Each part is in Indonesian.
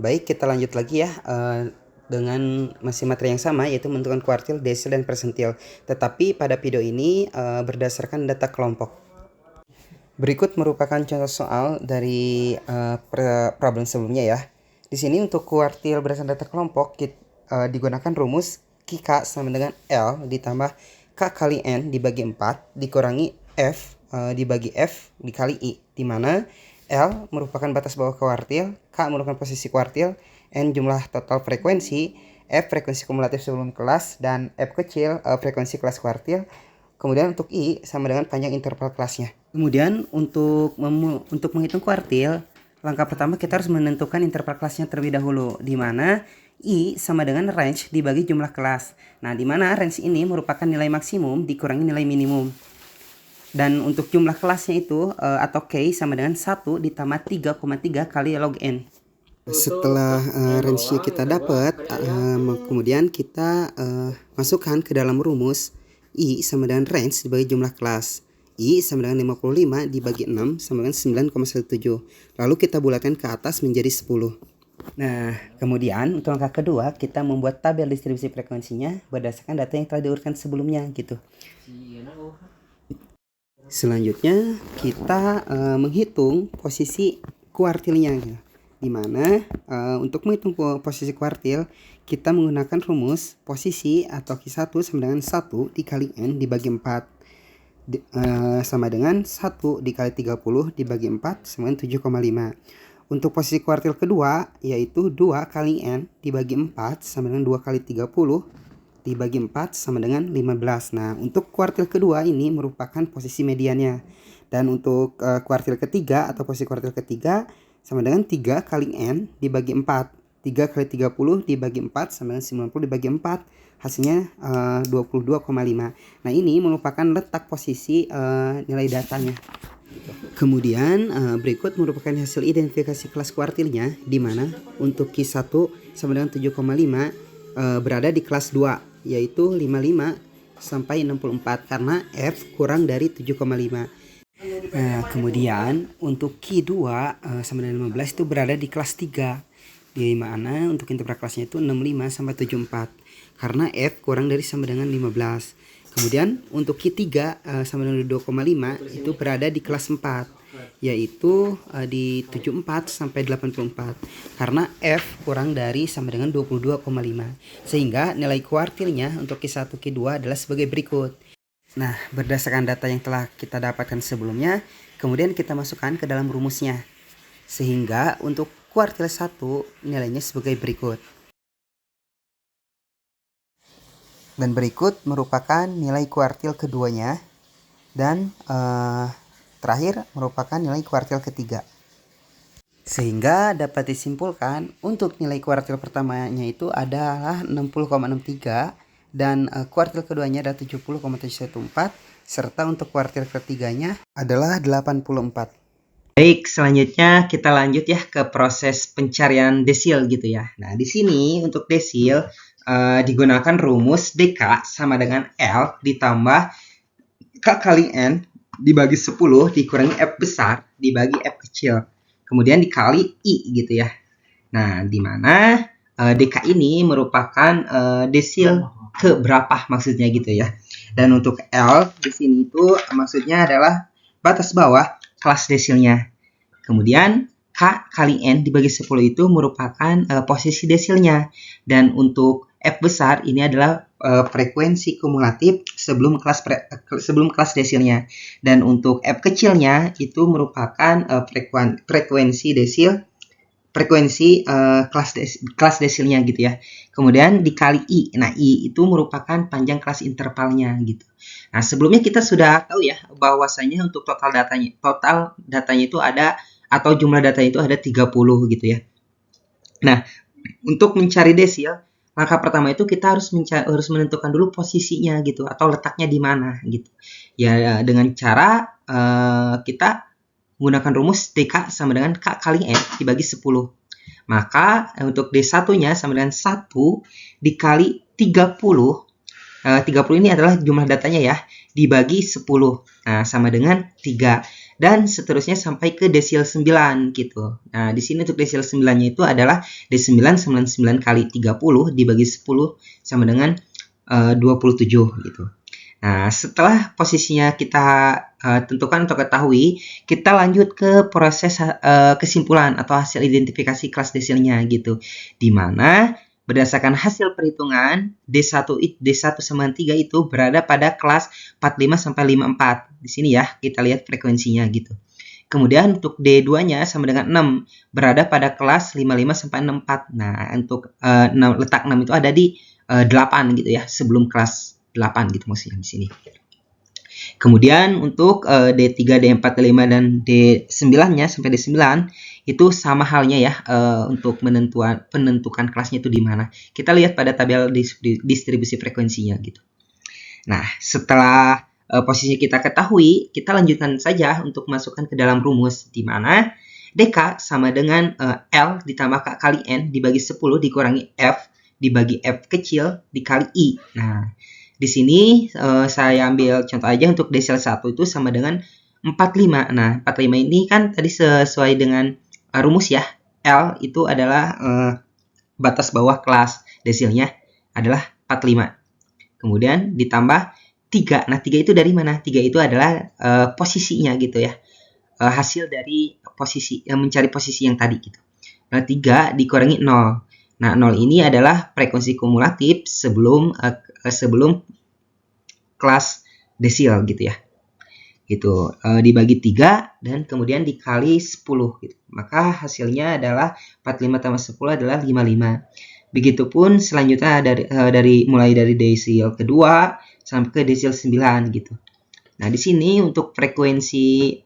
Baik, kita lanjut lagi ya dengan masih materi yang sama, yaitu menentukan kuartil, desil, dan persentil. Tetapi pada video ini berdasarkan data kelompok. Berikut merupakan contoh soal dari problem sebelumnya ya. Di sini untuk kuartil berdasarkan data kelompok digunakan rumus QK sama dengan L ditambah K kali N dibagi 4 dikurangi F dibagi F dikali I, di mana L merupakan batas bawah kuartil, K merupakan posisi kuartil, N jumlah total frekuensi, F frekuensi kumulatif sebelum kelas, dan F kecil frekuensi kelas kuartil. Kemudian untuk I sama dengan panjang interval kelasnya. Kemudian untuk menghitung kuartil, langkah pertama kita harus menentukan interval kelasnya terlebih dahulu, di mana I sama dengan range dibagi jumlah kelas. Nah, di mana range ini merupakan nilai maksimum dikurangi nilai minimum. Dan untuk jumlah kelasnya itu atau K sama dengan 1 ditambah 3,3 kali log N. Setelah range-nya kita dapat, kemudian kita masukkan ke dalam rumus I sama dengan range dibagi jumlah kelas. I sama dengan 55 dibagi 6 sama dengan 9,17. Lalu kita bulatkan ke atas menjadi 10. Nah, kemudian untuk langkah kedua kita membuat tabel distribusi frekuensinya berdasarkan data yang telah diurutkan sebelumnya gitu. Selanjutnya kita menghitung posisi kuartilnya gitu. Di mana untuk menghitung posisi kuartil kita menggunakan rumus posisi atau Q1 sama dengan 1 dikali N dibagi 4 sama dengan 1 dikali 30 dibagi 4 sama dengan 7,5. Untuk posisi kuartil kedua yaitu 2 kali N dibagi 4 sama dengan 2 kali 30 dibagi 4 sama dengan 15. Nah, untuk kuartil kedua ini merupakan posisi mediannya. Dan untuk kuartil ketiga atau posisi kuartil ketiga sama dengan 3 kali N dibagi 4. 3 kali 30 dibagi 4 sama dengan 90 dibagi 4. Hasilnya 22,5. Nah, ini merupakan letak posisi nilai datanya. Kemudian berikut merupakan hasil identifikasi kelas kuartilnya, di mana untuk Q1 sama dengan 7,5 berada di kelas 2, yaitu 55 sampai 64 karena F kurang dari 7,5. Nah, kemudian untuk Q2 sama dengan 15 itu berada di kelas 3, di mana untuk interval kelasnya itu 65 sampai 74 karena F kurang dari sama dengan 15. Kemudian untuk Q3 sama dengan 2,5 itu berada di kelas 4, yaitu di 74 sampai 84 karena F kurang dari sama dengan 22,5, sehingga nilai kuartilnya untuk Q1 Q2 adalah sebagai berikut. Nah, berdasarkan data yang telah kita dapatkan sebelumnya, kemudian kita masukkan ke dalam rumusnya, sehingga untuk kuartil 1 nilainya sebagai berikut. Dan berikut merupakan nilai kuartil keduanya, dan terakhir merupakan nilai kuartil ketiga. Sehingga dapat disimpulkan untuk nilai kuartil pertamanya itu adalah 60,63 dan kuartil keduanya adalah 70,714 serta untuk kuartil ketiganya adalah 84. Baik, selanjutnya kita lanjut ya ke proses pencarian desil gitu ya. Nah, di sini untuk desil digunakan rumus DK sama dengan L ditambah K kali N dibagi 10 dikurangi F besar dibagi F kecil. Kemudian dikali I gitu ya. Nah, di mana DK ini merupakan desil ke berapa maksudnya gitu ya. Dan untuk L di sini itu maksudnya adalah batas bawah kelas desilnya. Kemudian K kali N dibagi 10 itu merupakan posisi desilnya. Dan untuk F besar ini adalah frekuensi kumulatif sebelum kelas desilnya. Dan untuk F kecilnya itu merupakan frekuensi desil, kelas desilnya gitu ya. Kemudian dikali I. Nah, I itu merupakan panjang kelas intervalnya gitu. Nah, sebelumnya kita sudah tahu ya bahwasanya untuk total datanya itu ada, atau jumlah datanya itu ada 30 gitu ya. Nah, untuk mencari desil, langkah pertama itu kita harus menentukan dulu posisinya gitu, atau letaknya di mana gitu. Ya, dengan cara kita menggunakan rumus DK sama dengan K kali N dibagi 10. Maka untuk D1-nya sama dengan 1 dikali 30. 30 ini adalah jumlah datanya ya, dibagi 10. Nah, sama dengan 3. dan seterusnya sampai ke desil 9 gitu. Nah, di sini untuk desil 9-nya itu adalah D9 99 kali 30 dibagi 10 sama dengan 27 gitu. Nah, setelah posisinya kita tentukan atau ketahui, kita lanjut ke proses kesimpulan atau hasil identifikasi kelas desilnya gitu. Di mana berdasarkan hasil perhitungan D1 sama 3 itu berada pada kelas 45 sampai 54. Di sini ya, kita lihat frekuensinya gitu. Kemudian untuk D2-nya sama dengan 6, berada pada kelas 55 sampai 64. Nah, untuk letak 6 itu ada di 8 gitu ya, sebelum kelas 8 gitu maksudnya di sini. Kemudian untuk D3, D4, D5 dan D9-nya sampai D9 itu sama halnya ya untuk penentukan kelasnya itu di mana. Kita lihat pada tabel distribusi frekuensinya gitu. Nah, setelah posisi kita ketahui, kita lanjutkan saja untuk masukkan ke dalam rumus di mana DK sama dengan L ditambah K kali N dibagi 10 dikurangi F dibagi F kecil dikali I. Nah, di sini saya ambil contoh aja untuk desil 1 itu sama dengan 45. Nah, 45 ini kan tadi sesuai dengan rumus ya. L itu adalah batas bawah kelas desilnya adalah 45. Kemudian ditambah 3. Nah, 3 itu dari mana? 3 itu adalah posisinya gitu ya. Hasil dari posisi mencari posisi yang tadi gitu. Nah, 3 dikurangi 0. Nah, 0 ini adalah frekuensi kumulatif sebelum kelas desil gitu ya. Gitu. Dibagi 3 dan kemudian dikali 10 gitu. Maka hasilnya adalah 45 tambah 10 adalah 55. Begitupun selanjutnya mulai dari desil kedua sampai ke desil 9 gitu. Nah, di sini untuk frekuensi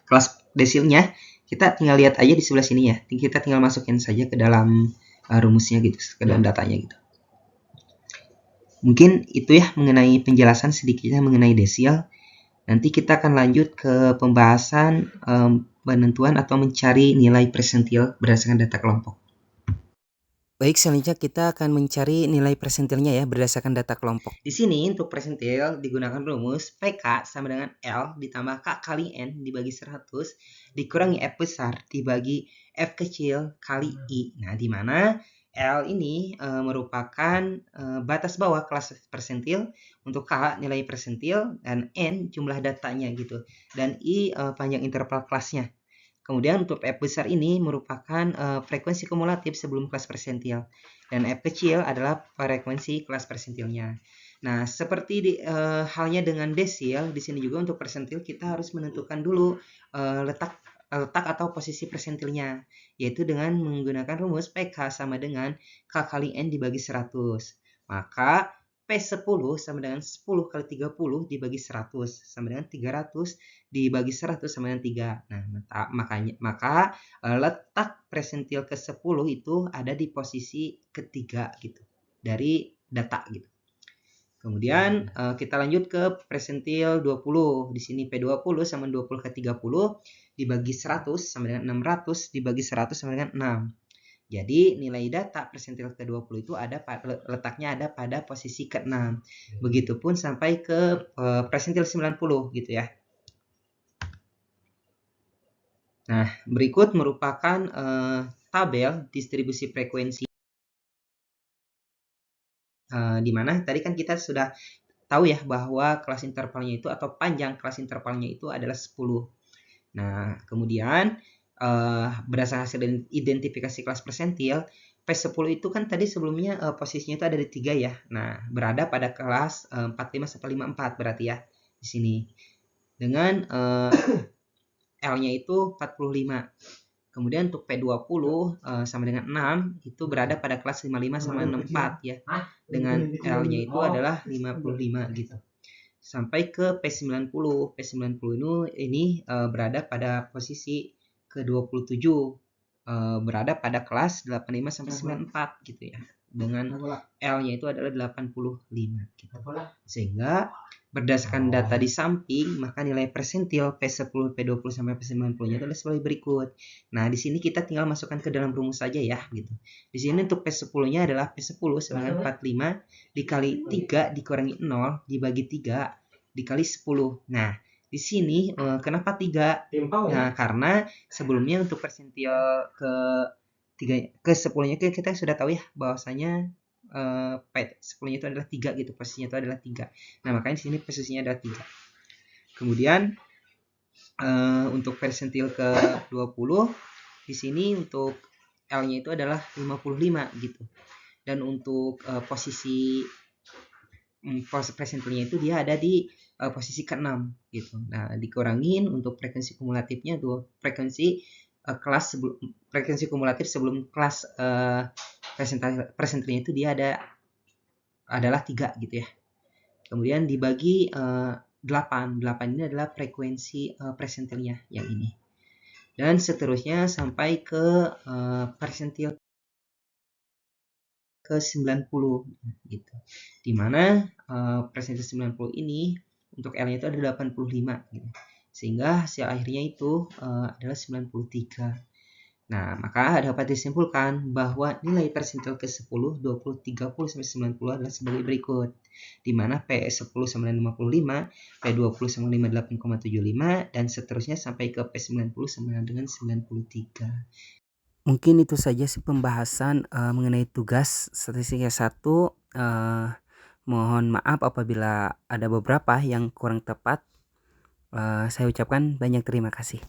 kelas desilnya kita tinggal lihat aja di sebelah sini ya. Kita tinggal masukin saja ke dalam rumusnya gitu, ke dalam datanya gitu. Mungkin itu ya mengenai penjelasan sedikitnya mengenai desil. Nanti kita akan lanjut ke pembahasan penentuan atau mencari nilai persentil berdasarkan data kelompok. Baik, selanjutnya kita akan mencari nilai persentilnya ya berdasarkan data kelompok. Di sini untuk persentil digunakan rumus PK sama dengan L ditambah K kali N dibagi 100 dikurangi F besar dibagi F kecil kali I. Nah, di mana L ini merupakan batas bawah kelas persentil, untuk K nilai persentil, dan N jumlah datanya gitu. Dan I panjang interval kelasnya. Kemudian untuk F besar ini merupakan frekuensi kumulatif sebelum kelas persentil. Dan F kecil adalah frekuensi kelas persentilnya. Nah, seperti halnya dengan desil, di sini juga untuk persentil kita harus menentukan dulu letak atau posisi persentilnya, yaitu dengan menggunakan rumus PK sama dengan K kali N dibagi 100. Maka P10 sama dengan 10 kali 30 dibagi 100 sama dengan 300 dibagi 100 sama dengan 3. Nah, maka letak persentil ke-10 itu ada di posisi ketiga gitu dari data gitu. Kemudian kita lanjut ke persentil 20. Di sini P20 sama 20 ke 30 dibagi 100 sama dengan 600 dibagi 100 sama dengan 6. Jadi nilai data persentil ke-20 itu letaknya ada pada posisi ke-6. Begitupun sampai ke persentil 90 gitu ya. Nah, berikut merupakan tabel distribusi frekuensi di mana tadi kan kita sudah tahu ya bahwa kelas intervalnya itu atau panjang kelas intervalnya itu adalah 10. Nah, kemudian berdasarkan hasil identifikasi kelas persentil, P10 itu kan tadi sebelumnya posisinya itu ada di 3 ya. Nah, berada pada kelas 45 sampai 54 berarti ya di sini. Dengan L-nya itu 45. Kemudian untuk P20 sama dengan 6 itu berada pada kelas 55 sama 64 ya. Dengan L-nya itu adalah 55 gitu. Sampai ke P90. P90 ini berada pada posisi ke-27. Berada pada kelas 85 sampai 94 gitu ya. Dengan L-nya itu adalah 85 gitu. Sehingga berdasarkan data di samping, maka nilai persentil P10, P20 sampai P90-nya adalah sebagai berikut. Nah, di sini kita tinggal masukkan ke dalam rumus saja ya gitu. Di sini untuk P10-nya adalah P10 sama dengan 45 dikali 3 dikurangi 0 dibagi 3 dikali 10. Nah, Di sini kenapa 3? Nah, karena sebelumnya untuk persentil ke 10-nya kita sudah tahu ya bahwasanya P10-nya itu adalah 3 gitu, posisinya itu adalah 3. Nah, makanya di sini posisinya adalah 3. Kemudian untuk persentil ke 20 di sini untuk L-nya itu adalah 55 gitu. Dan untuk posisi persentilnya itu dia ada di posisi ke-6 gitu. Nah, dikurangin untuk frekuensi kumulatifnya frekuensi kumulatif sebelum kelas persentilnya itu dia adalah 3 gitu ya. Kemudian dibagi 8 ini adalah frekuensi persentilnya yang ini. Dan seterusnya sampai ke persentil ke 90 gitu. Dimana persentil 90 ini untuk L-nya itu ada 85 gitu. Sehingga hasil akhirnya itu adalah 93. Nah, maka dapat disimpulkan bahwa nilai persentil ke-10, 20, 30 sampai 90 adalah sebagai berikut. Di mana P10 sama dengan 55, P20 sama dengan 58,75 dan seterusnya sampai ke P90 sama dengan 93. Mungkin itu saja sih pembahasan mengenai tugas statistika 1. Mohon maaf apabila ada beberapa yang kurang tepat. Saya ucapkan banyak terima kasih.